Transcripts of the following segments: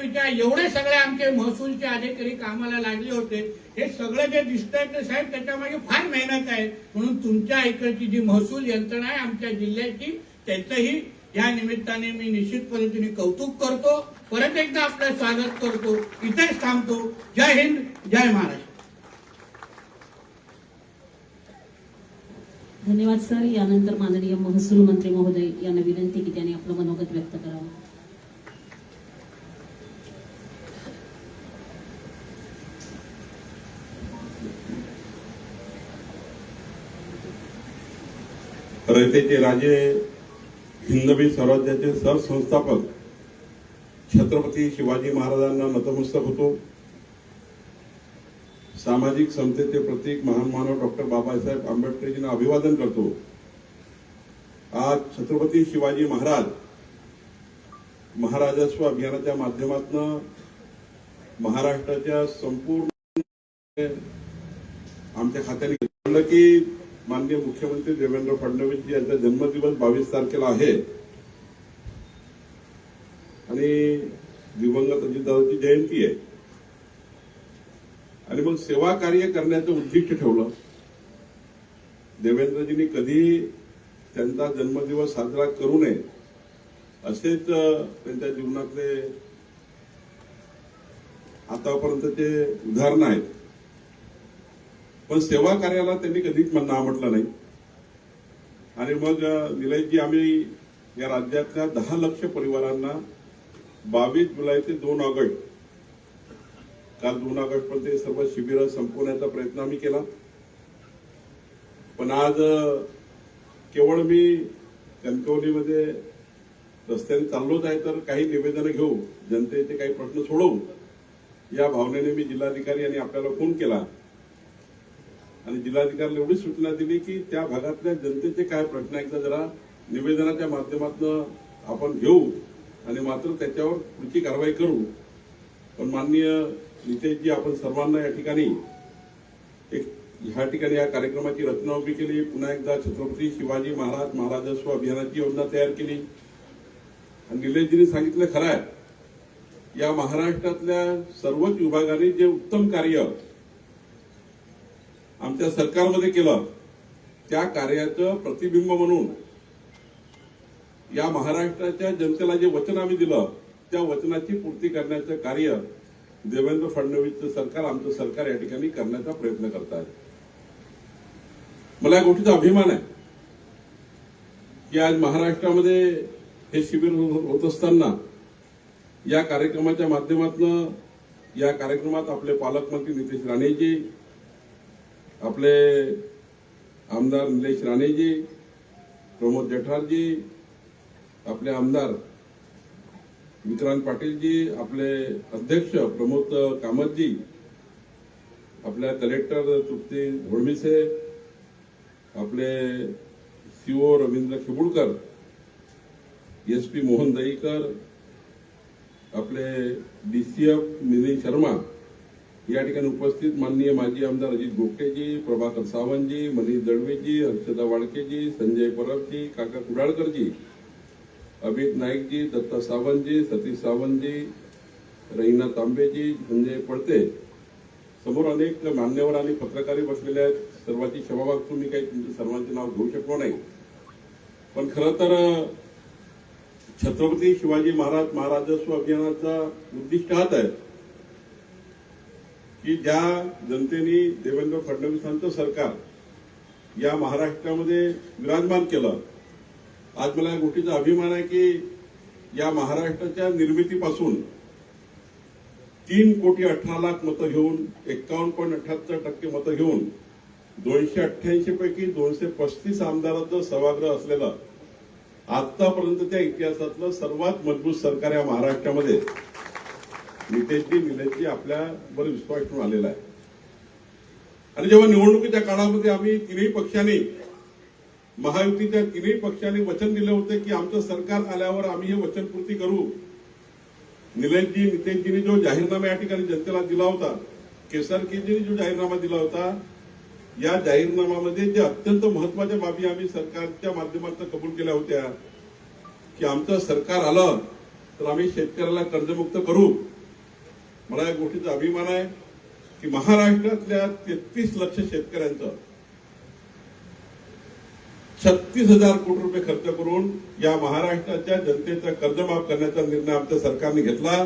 विचार एवढे सगळे आमचे महसूलचे अधिकारी कामाला लागले होते। हे सगळं जे दिसतंय ते साहेब त्याच्यामागे फार मेहनत आहे, म्हणून तुमच्या इकडची जी महसूल यंत्रणा आहे आमच्या जिल्ह्याची त्याचंही या निमित्ताने मी निश्चित पद्धतीने कौतुक करतो। परत एकदा आपलं स्वागत करतो, इथेच थांबतो। जय हिंद, जय महाराष्ट्र। धन्यवाद सर। यानंतर माननीय महसूल मंत्री महोदय यांना विनंती की त्यांनी आपलं मनोगत व्यक्त करावं। रयतेचे राजे, हिंदवी स्वराज्याचे सरसंस्थापक छत्रपती शिवाजी महाराजांना नतमस्तक होतो। सामाजिक समतेचे प्रतीक महान मानव डॉक्टर बाबासाहेब आंबेडकरजींना अभिवादन करतो। आज छत्रपती शिवाजी महाराज महाराजस्व अभियानाच्या माध्यमातून महाराष्ट्राच्या संपूर्ण आमच्या खात्याने घेतलं की माननीय मुख्यमंत्री देवेंद्र फडणवीस यांचा जन्मदिवस 22 तारखेला आहे आणि दिवंगत अजितदादांची जयंती आहे आणि मग सेवा कार्य करण्याचं उद्दिष्ट ठेवलं। देवेंद्रजींनी कधी त्यांचा जन्मदिवस साजरा करू नये असेच त्यांच्या जीवनातले आतापर्यंतचे उदाहरण आहेत, पण सेवा कार्याला त्यांनी कधीच ना म्हटलं नाही। आणि मग निलेशजी, आम्ही या राज्यातल्या 10 लाख परिवारांना 22 जुलै ते 2 ऑगस्ट, काल 2 ऑगस्ट पर्यंत सर्व शिबिरं संपवण्याचा प्रयत्न आम्ही केला। पण आज केवळ मी कणकवलीमध्ये रस्त्याने चाललोच आहे तर काही निवेदनं घेऊ, जनतेचे काही प्रश्न सोडवू या भावनेने मी जिल्हाधिकारी यांनी आपल्याला फोन केला आणि जिल्हाधिकाऱ्याला एवढी सूचना दिली की त्या भागातल्या जनतेचे काय प्रश्न एकदा जरा निवेदनाच्या माध्यमातून आपण घेऊ आणि मात्र त्याच्यावर पुढची कारवाई करू। पण माननीय नितेशजी, आपण सर्वांना या ठिकाणी या कार्यक्रमाची रचना उभी केली। पुन्हा एकदा छत्रपती शिवाजी महाराज महाराजस्व अभियानाची योजना तयार केली आणि निलेशजींनी सांगितलं खरं आहे, या महाराष्ट्रातल्या सर्वच विभागांनी जे उत्तम कार्य आमच्या सरकारमध्ये केलं त्या कार्याचं प्रतिबिंब म्हणून या महाराष्ट्राच्या जनतेला जे वचन आम्ही दिलं त्या वचनाची पूर्ती करण्याचं कार्य देवेंद्र फडणवीसचं सरकार, आमचं सरकार या ठिकाणी करण्याचा प्रयत्न करत आहे। मला या गोष्टीचा अभिमान आहे की आज महाराष्ट्रामध्ये हे शिबिर होत असताना या कार्यक्रमाच्या माध्यमातून या कार्यक्रमात आपले पालकमंत्री नितेश राणेजी, आपले आमदार निलेश राणेजी, प्रमोद जठारजी, आपले आमदार विक्रांत पाटीलजी, आपले अध्यक्ष प्रमोद कामतजी, आपल्या कलेक्टर तृप्ती घोडमिसे, आपले सीओ रवींद्र खिबुडकर, एसपी मोहन दहीकर, आपले डीसीएफ नितीन शर्मा, या ठिकाणी उपस्थित माननीय माजी आमदार अजित गोपटेजी, प्रभाकर सावंतजी, मनीष दळवीजी, हर्षदा वाडकेजी, संजय परबजी, काका कुडाळकरजी, अमित नाईकजी, दत्ता सावंतजी, सतीश सावंतजी, रहीना तांबेजी, संजय पडते, समोर अनेक मान्यवर आणि पत्रकारी बसलेले आहेत। सर्वांची क्षमा मागतो, मी काही तुमच्या सर्वांचे नाव घेऊ शकलो नाही। पण खरं तर छत्रपती शिवाजी महाराज महाराजस्व अभियानाचा उद्दिष्ट हाच आहे की ज्या जनतेने देवेंद्र फडणवीसांचं सरकार या महाराष्ट्रामध्ये विराजमान केलं, आज मला या गोष्टीचा अभिमान आहे की या महाराष्ट्राच्या निर्मितीपासून 3,18,00,000 मतं घेऊन 51.78% मतं घेऊन 288 पैकी 235 आमदारांचं सभागृह असलेलं आतापर्यंतच्या इतिहासातलं सर्वात मजबूत सरकार या महाराष्ट्रामध्ये नितेशजी निलेशजी आपल्यावर विश्वास ठेवून आलेला आहे। आणि जेव्हा निवडणुकीच्या काळामध्ये आम्ही तिन्ही पक्षांनी, महायुतीच्या तिन्ही पक्षांनी वचन दिले होते की आमचं सरकार आल्यावर आम्ही हे वचन पूर्ती करू। निलेशजी नितेशजींनी जो जाहीरनामा या ठिकाणी जनतेला दिला होता, केसरकीजींनी जो जाहीरनामा दिला होता, या जाहीरनाम्यामध्ये जे अत्यंत महत्वाच्या बाबी आम्ही सरकारच्या माध्यमातून कबूल केल्या होत्या की आमचं सरकार आलं तर आम्ही शेतकऱ्याला कर्जमुक्त करू. मला या गोष्टीचा अभिमान आहे की महाराष्ट्रातल्या 33 लाख शेतकऱ्यांचं 36,000 कोटी रुपये खर्च करून या महाराष्ट्राच्या जनतेचं कर्ज माफ करण्याचा निर्णय आमच्या सरकारने घेतला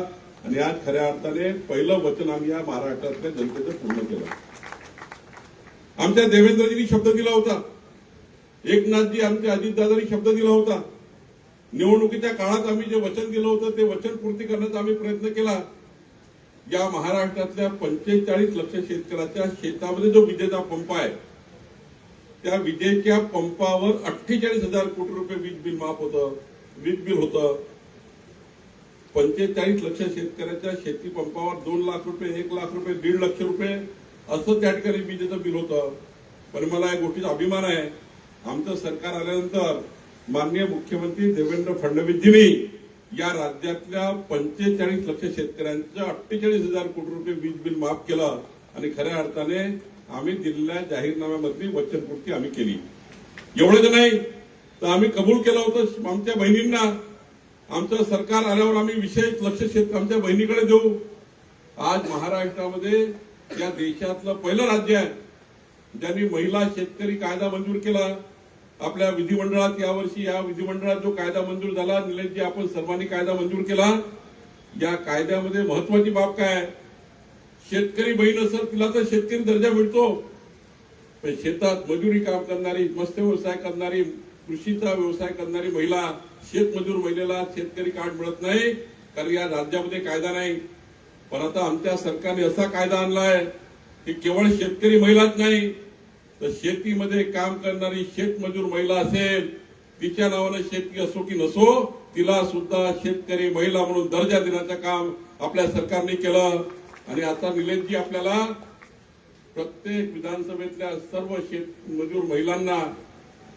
आणि आज खऱ्या अर्थाने पहिलं वचन आम्ही या महाराष्ट्रातल्या जनतेचं पूर्ण केलं. आमच्या देवेंद्रजींनी शब्द दिला होता, एकनाथजी आमच्या अजितदादांनी शब्द दिला होता. निवडणुकीच्या काळात आम्ही जे वचन दिलं होतं ते वचन पूर्ती करण्याचा आम्ही प्रयत्न केला. या महाराष्ट्रातल्या 45 लाख शेतकऱ्याच्या शेतामध्ये जो विजेचा पंप आहे त्या विजेच्या पंपावर 48,000 कोटी रुपये वीज बिल माफ होतं, वीज बिल होतं. 45 लाख शेतकऱ्याच्या शेती पंपावर 2 लाख रुपये, 1 लाख रुपये, 1.5 लाख रुपये असं त्या ठिकाणी विजेचं बिल होतं. पण मला या गोष्टीचा अभिमान आहे, आमचं सरकार आल्यानंतर माननीय मुख्यमंत्री देवेंद्र फडणवीसजींनी या राज्यातल्या 45 लाख शेतकऱ्यांचं 48,000 कोटी रुपये वीज बिल माफ केलं आणि खऱ्या अर्थाने आम्ही दिलेल्या जाहीरनाम्यामधली वचनपूर्ती आम्ही केली. एवढंच नाही तर आम्ही कबूल केलं होतं आमच्या बहिणींना, आमचं सरकार आल्यावर आम्ही विशेष लक्ष आमच्या बहिणीकडे देऊ. आज महाराष्ट्रामध्ये या देशातलं पहिलं राज्य आहे ज्यांनी महिला शेतकरी कायदा मंजूर केला. आपल्या विधिमंडळात यावर्षी या विधिमंडळात जो कायदा मंजूर झाला, निलेशजी आपण सर्वांनी कायदा मंजूर केला. या कायद्यामध्ये महत्वाची बाब काय, शेतकरी बहीण असेल तिला तर शेतकरी दर्जा मिळतो, पण शेतात मजुरी काम करणारी, मत्स्य व्यवसाय करणारी, कृषीचा व्यवसाय करणारी महिला, शेतमजूर महिलेला शेतकरी कार्ड मिळत नाही, कारण या राज्यामध्ये कायदा नाही. पण आता आमच्या सरकारने असा कायदा आणलाय की केवळ शेतकरी महिलाच नाही तर शेतीमध्ये काम करणारी शेतमजूर महिला असेल, तिच्या नावानं शेती असो की नसो, तिला सुद्धा शेतकरी महिला म्हणून दर्जा देण्याचं काम आपल्या सरकारने केलं. आणि आता निलेशजी आपल्याला प्रत्येक विधानसभेतल्या सर्व शेतमजूर महिलांना,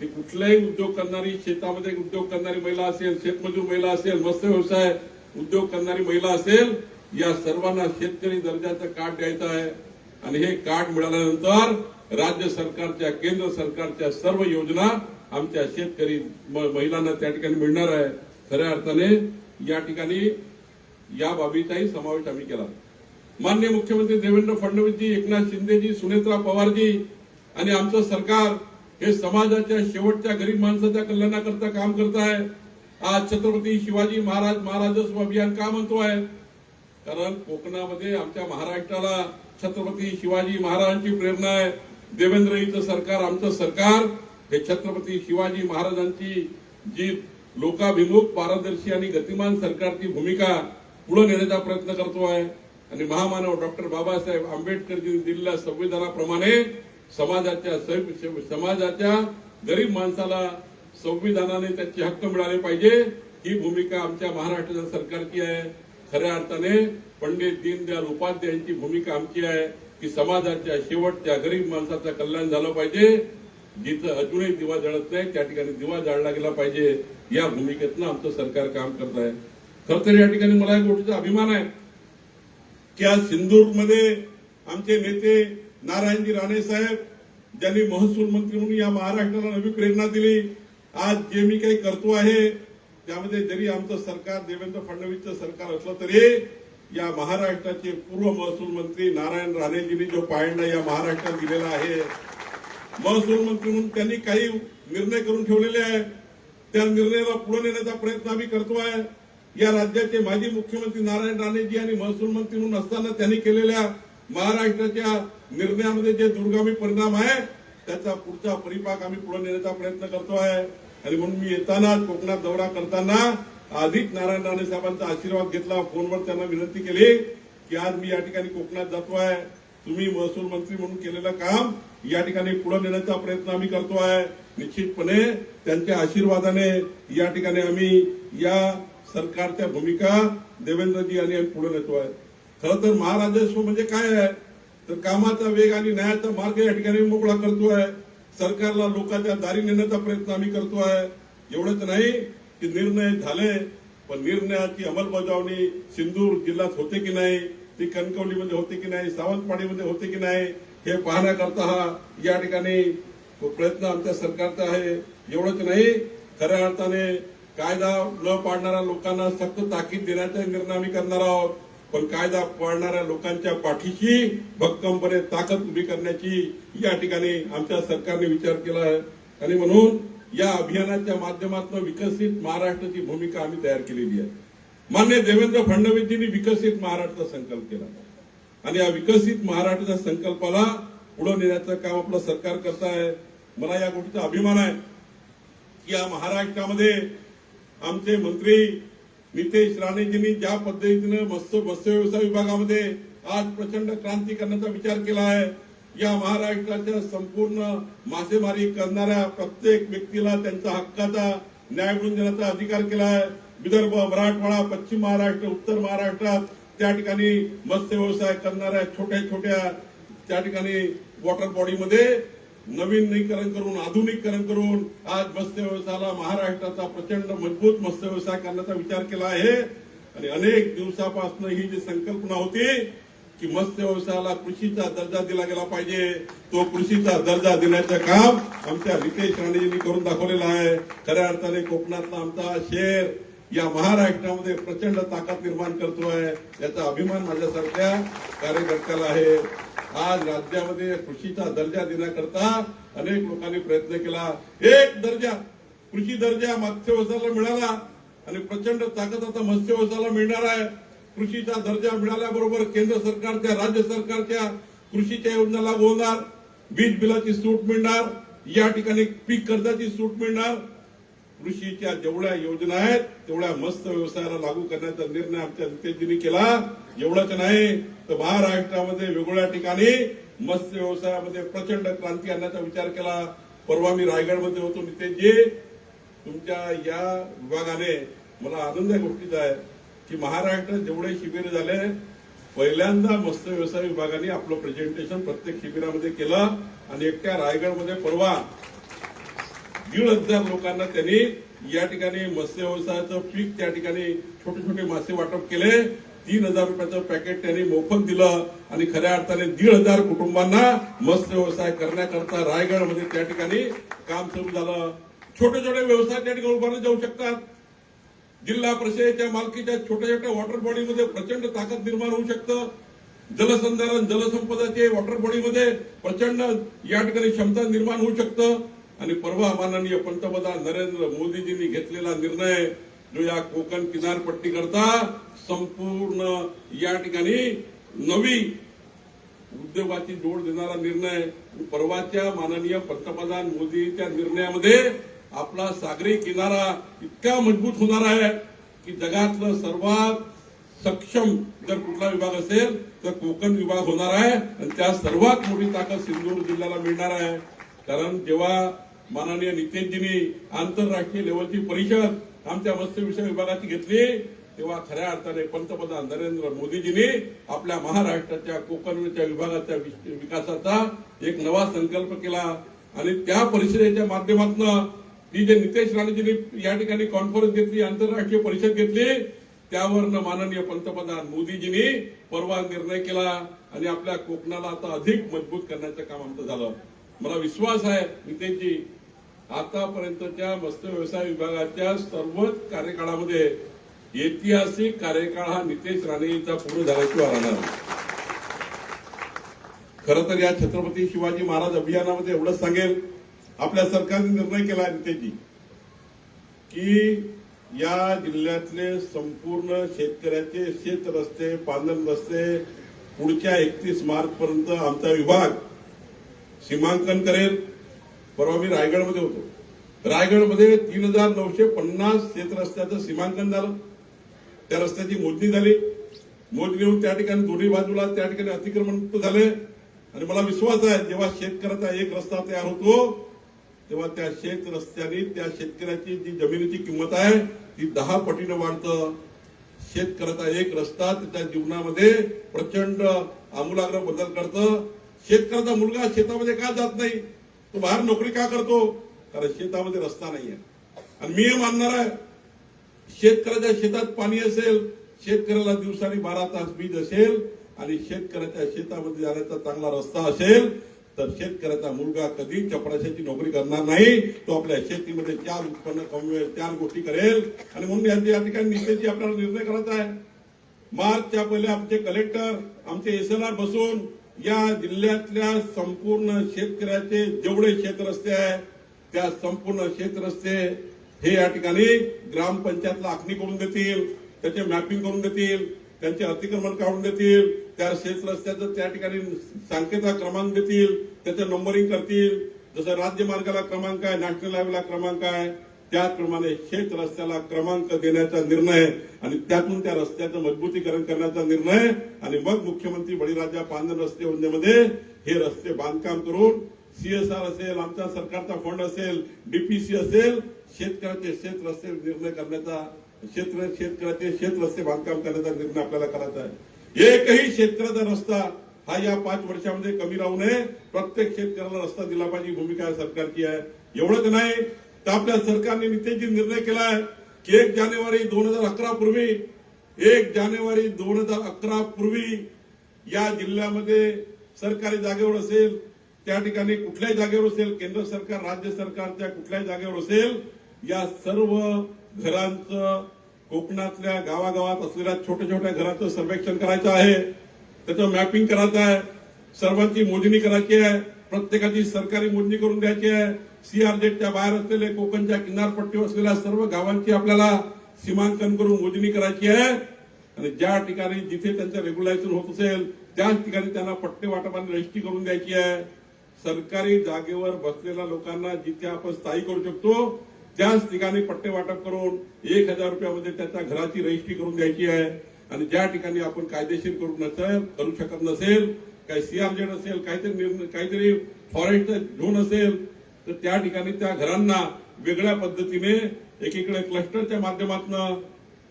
ती कुठलाही उद्योग करणारी, शेतामध्ये उद्योग करणारी महिला असेल, शेतमजूर महिला असेल, मत्स्य व्यवसाय उद्योग करणारी महिला असेल, या सर्वांना शेतकरी दर्जाचं कार्ड द्यायचं आहे. आणि हे कार्ड मिळाल्यानंतर राज्य सरकारच्या, केंद्र सरकारच्या सर्व योजना आमच्या शेतकरी महिलांना त्या ठिकाणी मिळणार आहे. खऱ्या अर्थाने या ठिकाणी या बाबीचाही समावेश आम्ही केला. माननीय मुख्यमंत्री देवेंद्र फडणवीसजी, एकनाथ शिंदेजी, सुनेत्रा पवारजी आणि आमचं सरकार हे समाजाच्या शेवटच्या गरीब माणसाच्या कल्याणाकरता काम करत आहे. आज छत्रपती शिवाजी महाराजस्व अभियान का म्हणतो आहे, कारण कोकणामध्ये आमच्या महाराष्ट्राला छत्रपती शिवाजी महाराजांची प्रेरणा आहे. देवेंद्रजींचं सरकार, आमचं सरकार हे छत्रपती शिवाजी महाराजांची जी लोकाभिमुख, पारदर्शी आणि गतिमान सरकारची भूमिका पुढे नेण्याचा प्रयत्न करतो आहे. आणि महामानव डॉक्टर बाबासाहेब आंबेडकरजींनी दिलेल्या संविधानाप्रमाणे समाजाच्या गरीब माणसाला संविधानाने त्याचे हक्क मिळाले पाहिजे, ही भूमिका आमच्या महाराष्ट्राच्या सरकारची आहे. खऱ्या अर्थाने पंडित दीनदयाल उपाध्यायांची भूमिका आमची आहे की समाजाच्या शेवटच्या गरीब माणसाचं कल्याण झालं पाहिजे. जिथं अजूनही दिवा जळत नाही त्या ठिकाणी दिवा जाळला गेला पाहिजे, या भूमिकेतनं आमचं सरकार काम करत आहे. खरं तर या ठिकाणी मला या गोष्टीचा अभिमान आहे की आज सिंधूरमध्ये आमचे नेते नारायणजी राणे साहेब, ज्यांनी महसूल मंत्री म्हणून या महाराष्ट्राला नवी प्रेरणा दिली. आज जे मी काही करतो आहे त्यामध्ये जरी आमचं सरकार देवेंद्र फडणवीसचं सरकार असलं तरी या महाराष्ट्राचे पूर्व महसूल मंत्री नारायण राणेजींनी जो पायंडा या महाराष्ट्रात दिलेला आहे, महसूल मंत्री म्हणून त्यांनी काही निर्णय करून ठेवलेले आहे, त्या निर्णयाला पुढे नेण्याचा प्रयत्न आम्ही करतो आहे. या राज्याचे माजी मुख्यमंत्री नारायण राणेजी आणि महसूल मंत्री म्हणून असताना त्यांनी केलेल्या महाराष्ट्राच्या निर्णयामध्ये जे दूरगामी परिणाम आहे त्याचा पुढचा परिपाक आम्ही पुढे नेण्याचा प्रयत्न करतो आहे. आणि म्हणून मी येताना कोकणात दौरा करताना आधीच नारायण राणे साहेबांचा आशीर्वाद घेतला, फोनवर त्यांना विनंती केली की आज मी या ठिकाणी कोकणात जातो आहे, तुम्ही महसूल मंत्री म्हणून केलेलं काम या ठिकाणी पुढे नेण्याचा प्रयत्न आम्ही करतो आहे. निश्चितपणे त्यांच्या आशीर्वादाने या ठिकाणी आम्ही या सरकारच्या भूमिका देवेंद्रजी आणि आम्ही पुढे नेतो आहे. खरं तर महाराजस्व म्हणजे काय आहे तर कामाचा वेग आणि न्यायाचा मार्ग या ठिकाणी मोकळा करतो आहे. सरकारला लोकांच्या दारी नेण्याचा प्रयत्न आम्ही करतो आहे. एवढंच नाही की निर्णय झाले, पण निर्णयाची अंमलबजावणी सिंधूर जिल्ह्यात होते की नाही, ती कणकवलीमध्ये होते की नाही, सावंतवाडीमध्ये होते की नाही, हे पाहण्याकरता हा या ठिकाणी प्रयत्न आमच्या सरकारचा आहे. एवढंच नाही, खऱ्या अर्थाने कायदा न पाळणाऱ्या लोकांना सक्त ताकीद देण्याचा निर्णय आम्ही करणार आहोत. पण कायदा पाळणाऱ्या लोकांच्या पाठीशी भक्कमपणे ताकद उभी करण्याची या ठिकाणी आमच्या सरकारने विचार केला आहे. आणि म्हणून या अभियानाच्या माध्यमातून विकसित महाराष्ट्राची भूमिका आम्ही तयार केलेली आहे. माननीय देवेंद्र फडणवीसजींनी विकसित महाराष्ट्र संकल्प केला आणि या विकसित महाराष्ट्राच्या संकल्पाला पुढे नेण्याचं काम आपलं सरकार करत आहे. मला या गोष्टीचा अभिमान आहे की या महाराष्ट्रामध्ये आमचे मंत्री नितेश राणेजींनी ज्या पद्धतीने मत्स्य व्यवसाय विभागामध्ये आज प्रचंड क्रांती करण्याचा विचार केला आहे. या महाराष्ट्राच्या संपूर्ण मासेमारी करणाऱ्या प्रत्येक व्यक्तीला त्यांच्या हक्काचा न्याय मिळवून देण्याचा अधिकार केला आहे. विदर्भ, मराठवाडा, पश्चिम महाराष्ट्र, उत्तर महाराष्ट्रात त्या ठिकाणी मत्स्य व्यवसाय करणाऱ्या छोट्या छोट्या त्या ठिकाणी वॉटर बॉडीमध्ये नवीनीकरण करून आधुनिकीकरण करून आज मत्स्य व्यवसायाला महाराष्ट्राचा प्रचंड मजबूत मत्स्य व्यवसाय करण्याचा विचार केला आहे. आणि अनेक दिवसापासून ही जी संकल्पना होती की मत्स्य व्यवसायाला कृषीचा दर्जा दिला गेला पाहिजे, तो कृषीचा दर्जा देण्याचं काम आमच्या नितेश राणेजींनी करून दाखवलेलं आहे. खऱ्या अर्थाने कोकणातला आमचा शेर या महाराष्ट्रामध्ये प्रचंड ताकद निर्माण करतोय, याचा अभिमान माझ्यासारख्या कार्यकर्त्याला आहे. आज राज्यामध्ये कृषीचा दर्जा देण्याकरता अनेक लोकांनी प्रयत्न केला. एक दर्जा कृषी दर्जा मत्स्य व्यवसायाला मिळाला आणि प्रचंड ताकद आता मत्स्य व्यवसायाला मिळणार आहे. कृषीचा दर्जा मिळाल्याबरोबर केंद्र सरकारच्या, राज्य सरकारच्या कृषीच्या योजना लागू होणार, वीज बिलाची सूट मिळणार, या ठिकाणी पीक कर्जाची सूट मिळणार. कृषीच्या जेवढ्या योजना आहेत तेवढ्या मत्स्य व्यवसायाला लागू करण्याचा निर्णय आमच्या नितेशजींनी केला. एवढंच नाही तर महाराष्ट्रामध्ये वेगवेगळ्या ठिकाणी मत्स्य व्यवसायामध्ये प्रचंड क्रांती आणण्याचा विचार केला. परवा मी रायगडमध्ये होतो. नितेशजी, तुमच्या या विभागाने मला आनंद या गोष्टीचा आहे की महाराष्ट्रात जेवढे शिबिर झाले पहिल्यांदा मत्स्य व्यवसाय विभागाने आपलं प्रेझेंटेशन प्रत्येक शिबिरामध्ये केलं आणि एकट्या रायगडमध्ये परवा 1,500 लोकांना त्यांनी या ठिकाणी मत्स्य व्यवसायाचं पीक त्या ठिकाणी छोटे छोटे मासे वाटप केले. 3,000 रुपयाचं पॅकेट त्यांनी मोफत दिलं आणि खऱ्या अर्थाने 1,500 कुटुंबांना मत्स्य व्यवसाय करण्याकरता रायगडमध्ये त्या ठिकाणी काम सुरू झालं. छोटे छोटे व्यवसाय त्या ठिकाणी उभारले जाऊ शकतात. जिल्हा परिषदेच्या मालकीच्या छोट्या छोट्या वॉटर बॉडीमध्ये प्रचंड ताकद निर्माण होऊ शकतं. जलसंधारण, जलसंपदाचे वॉटर बॉडीमध्ये प्रचंड या ठिकाणी क्षमता निर्माण होऊ शकतं. आणि परवा माननीय पंतप्रधान नरेंद्र मोदीजींनी घेतलेला निर्णय जो या कोकण किनारपट्टी करता संपूर्ण या ठिकाणी नवी उद्योगाची जोड देणारा निर्णय, परवाच्या माननीय पंतप्रधान मोदीच्या निर्णयामध्ये आपला सागरी किनारा इतका मजबूत होणार आहे की जगातलं सर्वात सक्षम जर कुठला विभाग असेल तर कोकण विभाग होणार आहे. आणि त्या सर्वात मोठी ताकद सिंधुदुर्ग जिल्ह्याला मिळणार आहे. कारण जेव्हा माननीय नितेशजींनी आंतरराष्ट्रीय लेवलची परिषद आमच्या मत्स्य विषय विभागाची घेतली तेव्हा खऱ्या अर्थाने पंतप्रधान नरेंद्र मोदीजींनी आपल्या महाराष्ट्राच्या कोकणच्या विभागाच्या विकासाचा एक नवा संकल्प केला. आणि त्या परिषदेच्या माध्यमातून ती जे नितेश राणेजींनी या ठिकाणी कॉन्फरन्स घेतली, आंतरराष्ट्रीय परिषद घेतली, त्यावरनं माननीय पंतप्रधान मोदीजींनी परवा निर्णय केला आणि आपल्या कोकणाला आता अधिक मजबूत करण्याचं काम आमचं झालं. मला विश्वास आहे नितेशजी, आतापर्यंतच्या मत्स्य व्यवसाय विभागाच्या सर्वच कार्यकाळामध्ये ऐतिहासिक कार्यकाळ हा नितेश राणेंचा पूर्ण झाल्याशिवाय राहणार. खरं तर या छत्रपती शिवाजी महाराज अभियानामध्ये एवढंच सांगेल, आपल्या सरकारने निर्णय केला नितेशजी की या जिल्ह्यातले संपूर्ण शेतकऱ्याचे शेत रस्ते, पांदन रस्ते पुढच्या 31 मार्च पर्यंत आमचा विभाग सीमांकन करेल. परवा मी रायगडमध्ये होतो. रायगडमध्ये 3,950 शेत रस्त्याचं सीमांकन झालं. त्या रस्त्याची मोजणी झाली. मोजणी होऊन त्या ठिकाणी दोन्ही बाजूला त्या ठिकाणी अतिक्रमण झाले. आणि मला विश्वास आहे जेव्हा शेतकऱ्याचा एक रस्ता तयार होतो तेव्हा त्या शेत रस्त्याने त्या शेतकऱ्याची जी जमिनीची किंमत आहे ती 10 पटीनं वाढतं. शेतकऱ्याचा एक रस्ता त्याच्या जीवनामध्ये प्रचंड आमूलाग्र बदल करतं. शेतकऱ्याचा मुलगा शेतामध्ये का जात नाही, तो बाहेर नोकरी का करतो, कारण शेतामध्ये रस्ता नाहीये. आणि मी हे मानणार आहे, शेतकऱ्याच्या शेतात पाणी असेल, शेतकऱ्याला दिवसानी 12 तास वीज असेल आणि शेतकऱ्याच्या शेतामध्ये जाण्याचा चांगला रस्ता असेल तर शेतकऱ्याचा मुलगा कधी चपराशाची नोकरी करणार नाही. तो आपल्या शेतीमध्ये 4 उत्पन्न कमवेल, 4 गोष्टी करेल. आणि म्हणून या ठिकाणी निश्चितची आपल्याला निर्णय करायचा आहे. मार्चच्या पहिले आमचे कलेक्टर, आमचे एसएलआर बसून या जिल्ह्यातल्या संपूर्ण शेतकऱ्याचे जेवढे शेतरस्ते आहेत त्या संपूर्ण शेतरस्ते हे या ठिकाणी ग्रामपंचायतला आखणी करून देतील, त्याचे मॅपिंग करून देतील, त्यांचे अतिक्रमण काढून देतील, त्या शेतरस्त्याचं त्या ठिकाणी सांकेता क्रमांक देतील, त्याचं नंबरिंग करतील. जसं राज्य मार्गाला क्रमांक आहे, नॅशनल हायवेला क्रमांक आहे, त्याचप्रमाणे शेत रस्त्याला क्रमांक देण्याचा निर्णय आणि त्यातून त्या रस्त्याचं मजबूतीकरण करण्याचा निर्णय. आणि मग मुख्यमंत्री बळीराजा पांढर रस्ते योजनेमध्ये हे रस्ते बांधकाम करून सीएसआर असेल, आमच्या सरकारचा फंड असेल, डीपीसी असेल, शेतकऱ्याचे शेत रस्ते निर्णय करण्याचा शेतकऱ्याचे शेत रस्ते बांधकाम करण्याचा निर्णय आपल्याला करायचा आहे. एकही शेतकऱ्याचा रस्ता हा या 5 वर्षामध्ये कमी राहू नये. प्रत्येक शेतकऱ्याला रस्ता दिला पाहिजे, भूमिका सरकारची आहे. एवढंच नाही तर आपल्या सरकारने नितेजी निर्णय केला आहे की 1 जानेवारी 2011 पूर्वी 1 जानेवारी 2011 पूर्वी या जिल्ह्यामध्ये सरकारी जागेवर असेल, त्या ठिकाणी कुठल्याही जागेवर असेल, केंद्र सरकार राज्य सरकारच्या कुठल्याही जागेवर असेल, या सर्व घरांचं कोकणातल्या गावागावात असलेल्या छोट्या छोट्या घरांचं सर्वेक्षण करायचं आहे, त्याचं मॅपिंग करायचं आहे, सर्वांची मोजणी करायची आहे, प्रत्येकाची सरकारी मोजणी करून द्यायची आहे. सीआरजेटच्या बाहेर असलेले कोकणच्या किनारपट्टीवर असलेल्या सर्व गावांची आपल्याला सीमांकन करून मोजणी करायची आहे. आणि ज्या ठिकाणी जिथे त्यांचं रेग्युलायझेशन होत असेल त्याच ठिकाणी त्यांना पट्टे वाटपाने रजिस्ट्री करून द्यायची आहे. सरकारी जागेवर बसलेल्या लोकांना जिथे आपण स्थायी करू शकतो त्याच ठिकाणी पट्टे वाटप करून 1000 रुपयामध्ये त्याच्या घराची रजिस्ट्री करून द्यायची आहे. आणि ज्या ठिकाणी आपण कायदेशीर करू शकत नसेल, काही सीआरजेड असेल, काहीतरी फॉरेस्ट झोन असेल, तर त्या ठिकाणी त्या घरांना वेगळ्या पद्धतीने एकीकडे क्लस्टरच्या माध्यमातून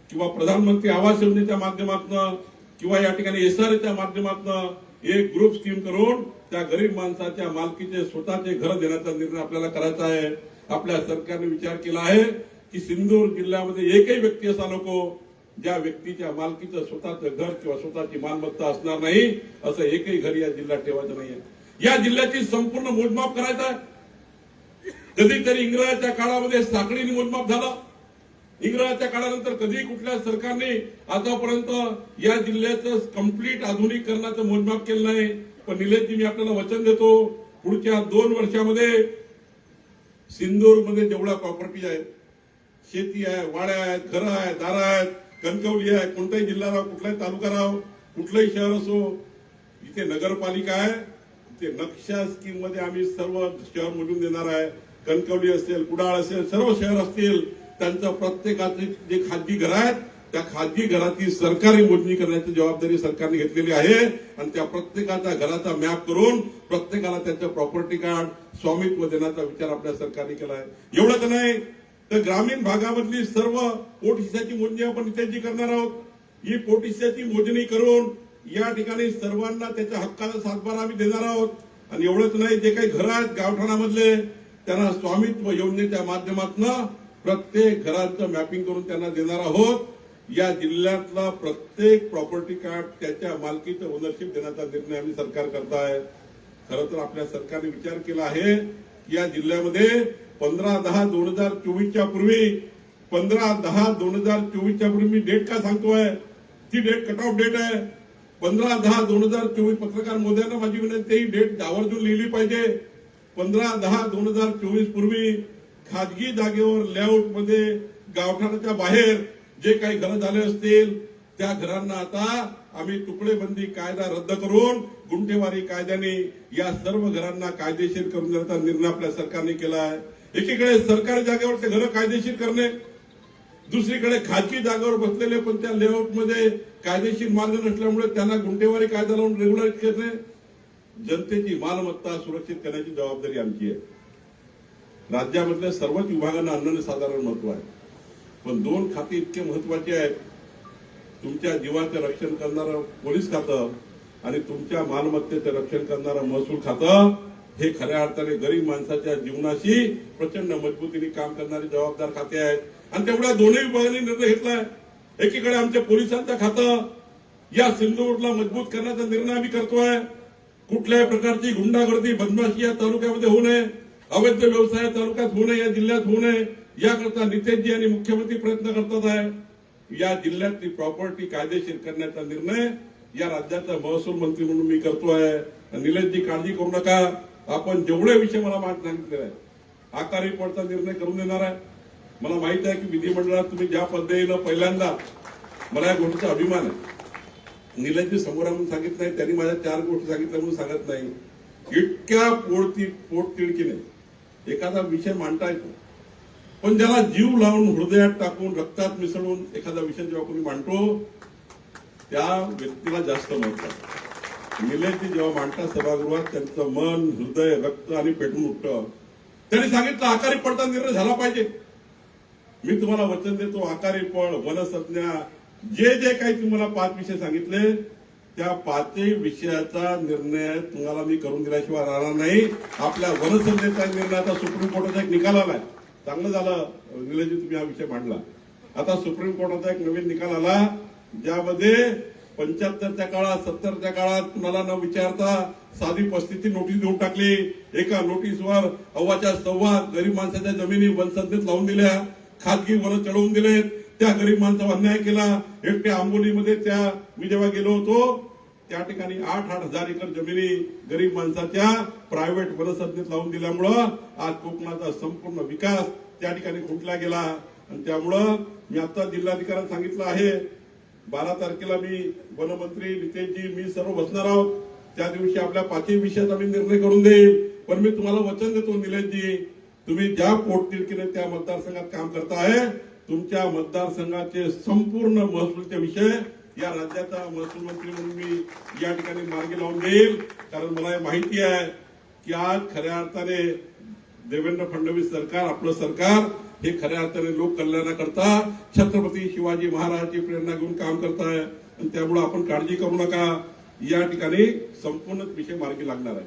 किंवा प्रधानमंत्री आवास योजनेच्या माध्यमातून किंवा या ठिकाणी एसआरएच्या माध्यमातून एक ग्रुप स्कीम करून त्या गरीब माणसाच्या मालकीचे स्वतःचे घर देण्याचा निर्णय आपल्याला करायचा आहे. आपल्या सरकारने विचार केला आहे की सिंधूर जिल्ह्यामध्ये एकही व्यक्ती असा नको ज्या व्यक्तीच्या मालकीचं स्वतःचं घर किंवा स्वतःची मालमत्ता असणार नाही, असं एकही घर या जिल्ह्यात ठेवायचं नाहीये. या जिल्ह्याची संपूर्ण मोजमाप करायचं आहे. कधीतरी इंग्रजाच्या काळामध्ये साखळीने मोजमाप झालं. इंग्रजाच्या काळानंतर कधी कुठल्या सरकारने आतापर्यंत या जिल्ह्याचं कम्प्लीट आधुनिकीकरणाचं मोजमाप केलं नाही. पण निलेशजी, मी आपल्याला वचन देतो, पुढच्या 2 वर्षामध्ये सिंदूरमध्ये जेवढ्या प्रॉपर्टी आहेत, शेती आहे, वाड्या आहेत, घरं आहेत, दारं आहेत, कणकवली आहे, कोणताही जिल्हा राहो, कुठलाही तालुका राहो, कुठलंही शहर असो, इथे नगरपालिका आहे, ते नक्षा स्कीम मध्ये आम्ही सर्व शहर मोजून देणार आहे. कणकवली असेल, कुडाळ असेल, सर्व शहर असतील, त्यांचं प्रत्येकाचे जे खाजगी घर आहेत त्या खाजगी घराची सरकारी मोजणी करण्याची जबाबदारी सरकारने घेतलेली आहे. आणि त्या प्रत्येकाच्या घराचा मॅप करून प्रत्येकाला त्याचं प्रॉपर्टी कार्ड, स्वामित्व देण्याचा विचार आपल्या सरकारने केला आहे. एवढंच नाही तर ग्रामीण भागामधली सर्व पोटहिस्साची मोजणी आपण नितेशजी करणार आहोत. ही पोटहिस्साची मोजणी करून या ठिकाणी सर्वांना त्याच्या हक्काचा सातबारा आम्ही देणार आहोत. आणि एवढंच नाही, जे काही घर आहेत गावठाणामधले त्यांना स्वामित्व योजनेच्या माध्यमातून प्रत्येक घराचं मॅपिंग करून त्यांना देणार आहोत. या जिल्ह्यातला प्रत्येक प्रॉपर्टी कार्ड त्याच्या मालकीचं ओनरशिप देण्याचा निर्णय आम्ही सरकार करत आहे. खरं तर आपल्या सरकारने विचार केला आहे की या जिल्ह्यामध्ये 15/10/2024च्या पूर्वी 15/10/2024च्या पूर्वी मी डेट का सांगतोय, ती डेट कट ऑफ डेट आहे. 15/10/2024 पत्रकार मोदयांना माझी विनंती, ही डेट आवर्जून लिहिली पाहिजे. 15/10/2024 पूर्वी खाजगी जागेवर लेआउट मध्ये गावठाणाच्या बाहेर जे काही घरं झाले असतील त्या घरांना आता आम्ही तुकडेबंदी कायदा रद्द करून गुंठेवारी कायद्याने या सर्व घरांना कायदेशीर करून देण्याचा निर्णय आपल्या सरकारने केला आहे. एकीकडे सरकारी जागेवरचे घरं कायदेशीर करणे, दुसरीकडे खाजगी जागेवर बसलेले पण त्या लेआउटमध्ये कायदेशीर मार्ग नसल्यामुळे त्यांना गुंठेवारी कायदा लावून रेग्युलर करणे. जनतेची मालमत्ता सुरक्षित करण्याची जबाबदारी आमची आहे. राज्यामधल्या सर्वच विभागांना अनन्यसाधारण महत्व आहे, पण 2 खाती इतके महत्वाचे आहेत, तुमच्या जीवाचं रक्षण करणारं पोलीस खातं आणि तुमच्या मालमत्तेचं रक्षण करणारं महसूल खातं. हे खऱ्या अर्थाने गरीब माणसाच्या जीवनाशी प्रचंड मजबूतीने काम करणारी जबाबदार खाते आहेत. आणि तेवढ्या दोन्ही विभागांनी निर्णय घेतलाय. एकीकडे आमच्या पोलिसांचं खातं या सिंधुदुर्गला मजबूत करण्याचा निर्णय आम्ही करतोय. कुठल्याही प्रकारची गुंडागर्दी बदमाशी या तालुक्यामध्ये होऊ नये, अवैध व्यवसाय या तालुक्यात होऊ नये, या जिल्ह्यात होऊ नये, याकरता नितेशजी आणि मुख्यमंत्री प्रयत्न करतात आहे. या जिल्ह्यातली प्रॉपर्टी कायदेशीर करण्याचा निर्णय या राज्याचा महसूल मंत्री म्हणून मी करतोय. निलेशजी काळजी करू नका, आपण जेवढे विषय मला माहित सांगितलेले आहे आकारी पडता निर्णय करून देणार आहे. मला माहित आहे की विधिमंडळात तुम्ही ज्या पद्धतीनं पहिल्यांदा, मला या गोष्टीचा अभिमान आहे, निलेशजी समोर म्हणून सांगितलं नाही, त्यांनी माझ्या 4 गोष्टी सांगितल्या म्हणून सांगत नाही, इतक्या पोटतिडकीने एखादा विषय मांडता येतो. पण ज्याला जीव लावून, हृदयात टाकून, रक्तात मिसळून एखादा विषय जेव्हा कोणी मांडतो त्या व्यक्तीला जास्त महत्व आहे. निलेशजी जेव्हा मांडतात सभागृहात त्यांचं मन, हृदय, रक्त आणि पेटून उठतं. त्यांनी सांगितलं आकारी पडता निर्णय झाला पाहिजे. मी तुम्हाला वचन देतो, आकारी पड, वनसंज्ञा, जे जे काही तुम्हाला 5 विषय सांगितले त्या 5ही विषयाचा निर्णय तुम्हाला मी करून दिल्याशिवाय राहणार नाही. आपल्या वनसंज्ञेचा निर्णय आता सुप्रीम कोर्टाचा एक निकाल आलाय. चांगलं झालं निलेशजी तुम्ही हा विषय मांडला. आता सुप्रीम कोर्टाचा एक नवीन निकाल आला ज्यामध्ये 75च्या काळात, 70च्या काळात कुणाला न विचारता साधी 35 नोटीस देऊन टाकली. एका नोटीसवर अव्वाच्या सव्वा गरीब माणसाच्या जमिनी वनसंज्ञेत लावून दिल्या, खाजगी वन चढवून दिलेत. त्या गरीब माणसावर अन्याय केला. एकट्या आंबोलीमध्ये मी जेव्हा गेलो होतो त्या ठिकाणी 8,000 एकर जमिनी गरीब माणसाच्या प्रायव्हेट वनसंज्ञेत लावून दिल्यामुळं आज कोकणाचा संपूर्ण विकास त्या ठिकाणी खुंटला गेला. आणि त्यामुळं मी आता जिल्हाधिकाऱ्यांना सांगितलं आहे 12 तारखेला मी वनमंत्री नितेशजी मी सर्व बसणार आहोत. त्या दिवशी आपल्या 5ही विषयाचा मी निर्णय करून देईल. पण मी तुम्हाला वचन देतो निलेशजी, तुम्ही ज्या पोटतिडकीने त्या मतदारसंघात काम करताय, तुमच्या मतदारसंघाचे संपूर्ण महसूलचे विषय या राज्याचा महसूल मंत्री म्हणून मी या ठिकाणी मार्गी लावून देईल. कारण मला हे माहिती आहे की आज खऱ्या अर्थाने देवेंद्र फडणवीस सरकार, आपलं सरकार हे खऱ्या अर्थाने लोक कल्याणाकरता छत्रपती शिवाजी महाराजांची प्रेरणा घेऊन काम करत आहे. आणि त्यामुळे आपण काळजी करू नका, या ठिकाणी संपूर्ण विषय मार्गी लागणार आहे.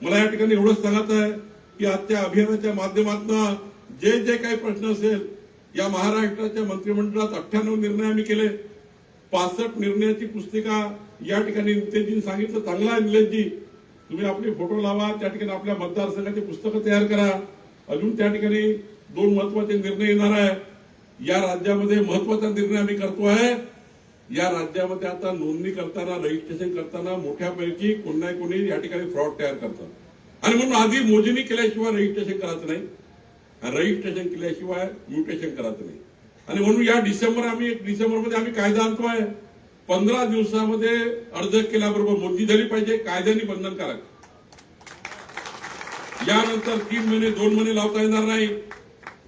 मला या ठिकाणी एवढंच सांगत आहे की आजच्या अभियानाच्या माध्यमातून जे जे काही प्रश्न असेल, या महाराष्ट्राच्या मंत्रिमंडळात 98 निर्णय आम्ही केले. 65 निर्णयाची पुस्तिका या ठिकाणी नितेशजींनी सांगितलं. चांगला आहे निलेशजी, तुम्ही आपले फोटो लावा, त्या ठिकाणी आपल्या मतदारसंघाची पुस्तकं तयार करा. अजून त्या ठिकाणी 2 महत्वाचे निर्णय येणार आहे. या राज्यामध्ये महत्वाचा निर्णय आम्ही करतो आहे. या राज्यामध्ये आता नोंदणी करताना, रजिस्ट्रेशन करताना मोठ्यापैकी कोणी या ठिकाणी फ्रॉड तयार करतात आणि म्हणून आधी मोजणी केल्याशिवाय रजिस्ट्रेशन करायचं नाही, रजिस्ट्रेशन केल्याशिवाय म्युटेशन करायचं नाही. आणि म्हणून या डिसेंबरमध्ये आम्ही कायदा आणतोय. 15 दिवसामध्ये अर्ज केल्याबरोबर मोजणी झाली पाहिजे, कायद्याने बंधनकारक. यानंतर 3 महिने 2 महिने लावता येणार नाही.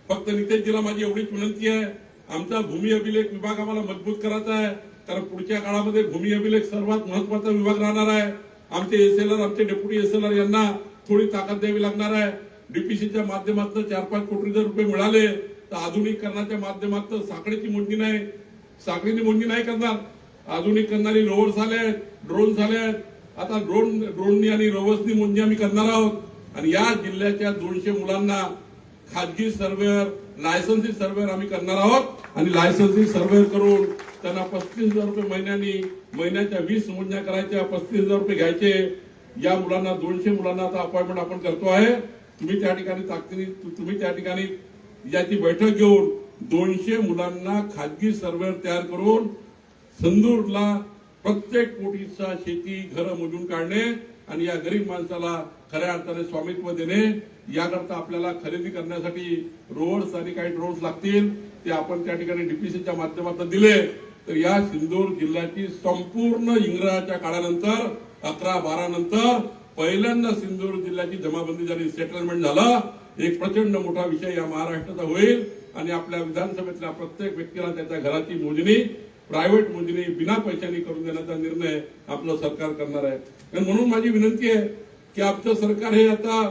फक्त नितेशजीला माझी एवढीच विनंती आहे, आमचा भूमी अभिलेख विभाग आम्हाला मजबूत करायचा आहे. कारण पुढच्या काळामध्ये भूमी अभिलेख सर्वात महत्वाचा विभाग राहणार आहे. आमचे एसएलआर, आमचे डेप्युटी एसएलआर यांना थोडी ताकद द्यावी लागणार आहे. डीपीसीच्या माध्यमातून 4-5 कोटी जर रुपये मिळाले तर आधुनिकीकरणाच्या माध्यमातून साखळीची मोजणी नाही, साखळीने मोजणी नाही करणार. आधुनिक करणारी रोवर्स आले आहेत, ड्रोन्स आले आहेत. आता ड्रोननी आणि रोवर्सनी मोजणी आम्ही करणार आहोत. आणि या जिल्ह्याच्या 200 मुलांना खाजगी सर्वेअर, लायसन्सिंग सर्वेअर आम्ही करणार आहोत. आणि लायसन्सिंग सर्वेअर करून त्यांना 35,000 रुपये महिन्याच्या 20 मोजण्या करायच्या, 35,000 रुपये घ्यायचे. या मुलांना 200 मुलांना आता अपॉइंटमेंट आपण करतो आहे. तुम्ही त्या ठिकाणी याची बैठक घेऊन 200 मुलांना खाजगी सर्वेअर तयार करून संदूरला प्रत्येक कोटीचा शेती घर मोजून काढणे आणि या गरीब माणसाला खऱ्या अर्थाने स्वामित्व देणे. याकरता आपल्याला खरेदी करण्यासाठी रोवर्स आणि काही ड्रोन्स लागतील, ते आपण त्या ठिकाणी डीपीसीच्या माध्यमातून दिले तर या सिंदूर जिल्ह्याची संपूर्ण इंग्रजाच्या काळानंतर 11-12 नंतर पहिल्यांदा सिंदूर जिल्ह्याची जमाबंदी झाली, सेटलमेंट झालं. एक प्रचंड मोठा विषय या महाराष्ट्राचा होईल आणि आपल्या विधानसभेतल्या प्रत्येक व्यक्तीला त्याच्या घराची मोजणी, प्रायव्हेट मोजणी बिना पैशानी करून देण्याचा निर्णय आपलं सरकार करणार आहे. आणि म्हणून माझी विनंती आहे की आमचं सरकार हे आता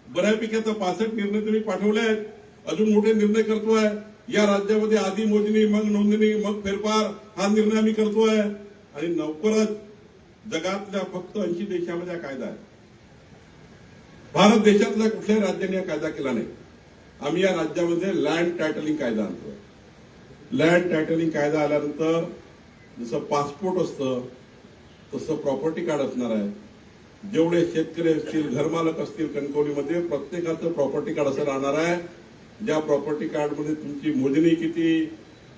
बऱ्यापैकी आता 65 निर्णय तुम्ही पाठवले आहेत, अजून मोठे निर्णय करतोय. या राज्यामध्ये आधी मोजणी, मग नोंदणी, मग फेरफार हा निर्णय आम्ही करतोय. आणि लवकरच जगातल्या फक्त 80 देशामध्ये हा कायदा आहे. भारत देशातल्या कुठल्याही राज्याने हा कायदा केला नाही. आम्ही या राज्यामध्ये लँड टायटलिंग कायदा आणतोय. लँड टायटलिंग कायदा आल्यानंतर जसं पासपोर्ट असतं तसं प्रॉपर्टी कार्ड असणार आहे. जेवढे शेतकरी असतील, घरमालक असतील कणकवलीमध्ये, प्रत्येकाचं प्रॉपर्टी कार्ड असं राहणार आहे. ज्या प्रॉपर्टी कार्डमध्ये तुमची मोजणी किती,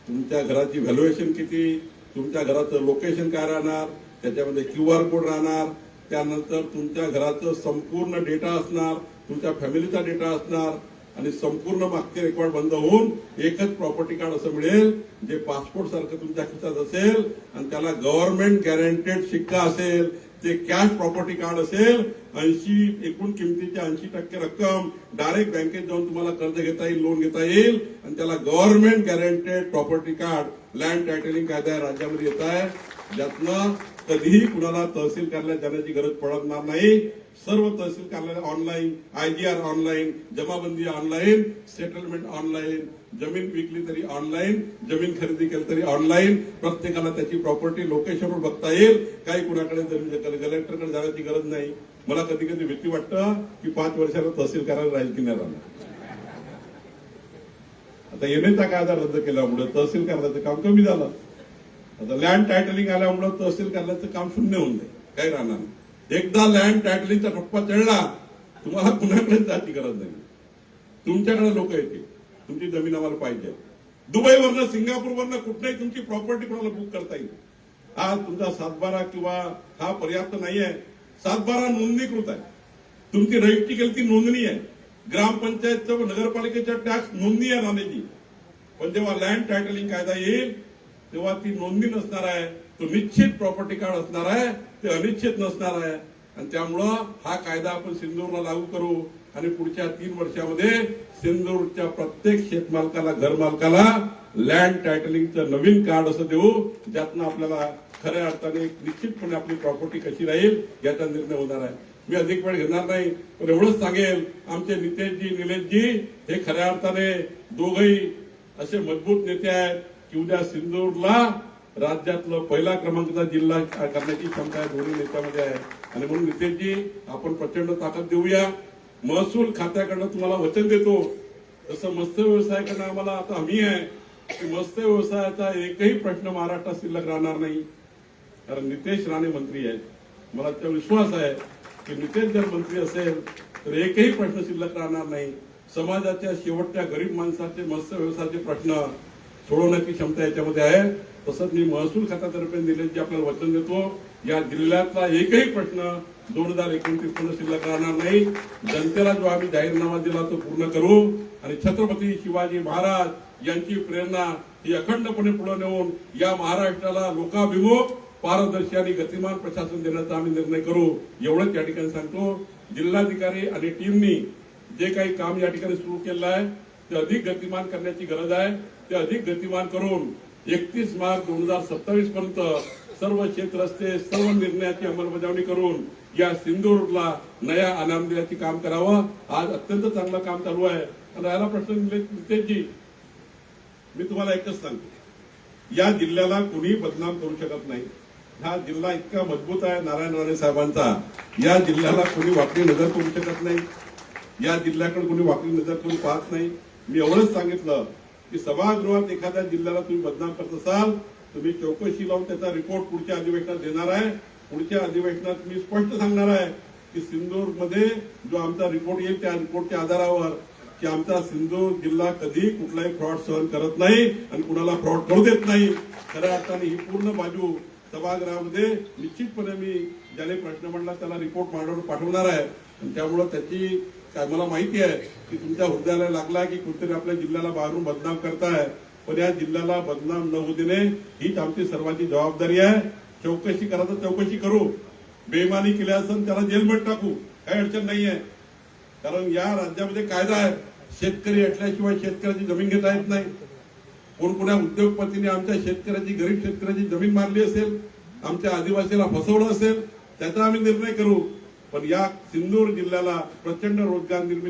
तुमच्या घराची व्हॅल्युएशन किती, तुमच्या घराचं लोकेशन काय राहणार, त्याच्यामध्ये QR कोड राहणार, त्यानंतर तुमच्या घराचं संपूर्ण डेटा असणार, तुमच्या फॅमिलीचा डेटा असणार आणि संपूर्ण मागचे रेकॉर्ड बंद होऊन एकच प्रॉपर्टी कार्ड असं मिळेल जे पासपोर्ट सारखं तुमच्या खिशात असेल आणि त्याला गव्हर्नमेंट गॅरंटेड शिक्का असेल, ते कॅश प्रॉपर्टी कार्ड असेल. 80 एकूण किमतीच्या 80% रक्कम डायरेक्ट बँकेत जाऊन तुम्हाला कर्ज घेता येईल, लोन घेता येईल आणि त्याला government guaranteed property card land titling कायदा राज्यामध्ये येत आहे, ज्यातनं कधीही कुणाला तहसील कार्यालयात जाण्याची गरज पडणार नाही. सर्व तहसील कार्यालय ऑनलाईन, IGR ऑनलाईन, जमाबंदी ऑनलाईन, सेटलमेंट ऑनलाईन, जमीन विकली तरी ऑनलाईन, जमीन खरेदी केली तरी ऑनलाईन, प्रत्येकाला त्याची प्रॉपर्टी लोकेशनवर बघता येईल. काही कुणाकडे कलेक्टरकडे जाण्याची गरज नाही. मला कधी कधी भीती वाटतं की 5 वर्षाला तहसील कार्यालय राहील की नाही राहणार. आता येण्याचा कायदा रद्द केल्यामुळे तहसील कार्यालयाचं काम कमी झालं. आता लँड टायटलिंग आल्यामुळे तहसील कार्यालयाचं काम शून्य होऊन जाईल, काही राहणार नाही. एकदा लँड टायटलिंगचा ठप्पा चढला, तुम्हाला कुणाकडे जायची गरज नाही. तुमच्याकडे लोक येतील, तुमची जमीन आम्हाला पाहिजे. दुबईवरनं, सिंगापूरवरनं कुठल्याही तुमची प्रॉपर्टी कोणाला बुक करता येईल. आज तुमचा 7/12 किंवा हा पर्याप्त नाहीये. 7/12 नोंदणीकृत आहे, तुमची रजिस्ट्री ती नोंदणी आहे, ग्रामपंचायतचं व नगरपालिकेच्या टॅक्स नोंदणी आहे नाण्याची. पण जेव्हा लँड टायटलिंग कायदा येईल तेव्हा ती नोंदणी नसणार आहे, तो निश्चित प्रॉपर्टी कार्ड असणार आहे, ते अनिश्चित नसणार आहे. आणि त्यामुळं हा कायदा आपण सिंदूरला लागू करू आणि पुढच्या 3 वर्षामध्ये सिंदूरच्या प्रत्येक शेतमालकाला, घरमालकाला लँड टायटलिंगचं नवीन कार्ड असं देऊ, ज्यातनं आपल्याला खऱ्या अर्थाने निश्चितपणे आपली प्रॉपर्टी कशी राहील याचा निर्णय होणार आहे. मी अधिक वेळ घेणार नाही, पण एवढंच सांगेल, आमचे नितेशजी, निलेशजी हे खऱ्या अर्थाने दोघही असे मजबूत नेते आहेत की उद्या सिंदूरला राज्यातलं पहिला क्रमांकाचा जिल्हा करण्याची क्षमता आहे दोन्ही नेत्यामध्ये आहे. आणि म्हणून नितेशजी आपण प्रचंड ताकद देऊया. महसूल खात्याकडनं तुम्हाला वचन देतो, तसं मत्स्य व्यवसायाकडनं आम्हाला आता हमी आहे की मत्स्य व्यवसायाचा एकही प्रश्न महाराष्ट्रात शिल्लक राहणार नाही. कारण नितेश राणे मंत्री आहेत. मला त्यावर विश्वास आहे की नितेश जर मंत्री असेल तर एकही प्रश्न शिल्लक राहणार नाही. समाजाच्या शेवटच्या गरीब माणसाचे मत्स्य व्यवसायाचे प्रश्न सोडवण्याची क्षमता याच्यामध्ये आहे. तसंच मी महसूल खात्यातर्फे निलेशजी आपल्याला वचन देतो, या जिल्ह्यातला एकही प्रश्न 2029 पर्यंत शिल्लक राहणार नाही. जनतेला जो आम्ही जाहीरनामा दिला तो पूर्ण करू आणि छत्रपती शिवाजी महाराज यांची प्रेरणा ही अखंडपणे पुढे नेऊन या महाराष्ट्राला लोकाभिमुख, पारदर्शी आणि गतिमान प्रशासन देण्याचा आम्ही निर्णय करू. एवढंच या ठिकाणी सांगतो. जिल्हाधिकारी आणि टीमनी जे काही काम या ठिकाणी सुरू केलं आहे ते अधिक गतिमान करण्याची गरज आहे. ते अधिक गतिमान करून 31 मार्च 2027 पर्यंत सर्व शेत रस्ते, सर्व निर्णयाची अंमलबजावणी करून या सिंदूरला नया आयाम देण्याचे काम करावं. आज अत्यंत चांगलं काम चालू आहे. आणि राहिला प्रश्न नितेशजी, मी तुम्हाला एकच सांगतो, या जिल्ह्याला कुणी बदनाम करू शकत नाही. हा जिल्हा इतका मजबूत आहे नारायण राणे साहेबांचा, या जिल्ह्याला कुणी वाकडी नजर करू शकत नाही. या जिल्ह्याकडे कुणी वाकडी नजर करून पाहत नाही. मी एवढंच सांगितलं की सभागृहात एखाद्या जिल्ह्याला तुम्ही बदनाम करत असाल, तुम्ही चौकशी लावून त्याचा रिपोर्ट पुढच्या अधिवेशनात देणार आहे. पुढच्या अधिवेशनात मी स्पष्ट सांगणार आहे की सिंदूरमध्ये जो आमचा रिपोर्ट येईल त्या रिपोर्टच्या आधारावर की आमचा सिंदूर जिल्हा कधी कुठलाही फ्रॉड सहन करत नाही आणि कुणाला फ्रॉड करू देत नाही. खऱ्या अर्थाने ही पूर्ण बाजू सभागृहामध्ये निश्चितपणे मी ज्याने प्रश्न मांडला त्याला रिपोर्ट मांडून पाठवणार आहे. आणि त्यामुळे त्याची काय मला माहिती आहे की तुमच्या हृदयाला लागला की कुठेतरी आपल्या जिल्ह्याला बाहेरून बदनाम करताय, पण या जिल्ह्याला बदनाम न होऊ देणे हीच आमची सर्वांची जबाबदारी आहे. चौकशी करा तर चौकशी करू, बेईमानी केली असेल त्याला जेलमध्ये टाकू, काही अडचण नाहीये. कारण या राज्यामध्ये कायदा आहे, शेतकरी असल्याशिवाय शेतकऱ्याची जमीन घेता येत नाही. कोणकोण्या उद्योगपतीने आमच्या शेतकऱ्याची, गरीब शेतकऱ्याची जमीन मारली असेल, आमच्या आदिवासीला फसवलं असेल, त्याचा आम्ही निर्णय करू. पण या सिंदूर जिल्ह्याला प्रचंड रोजगार निर्मिती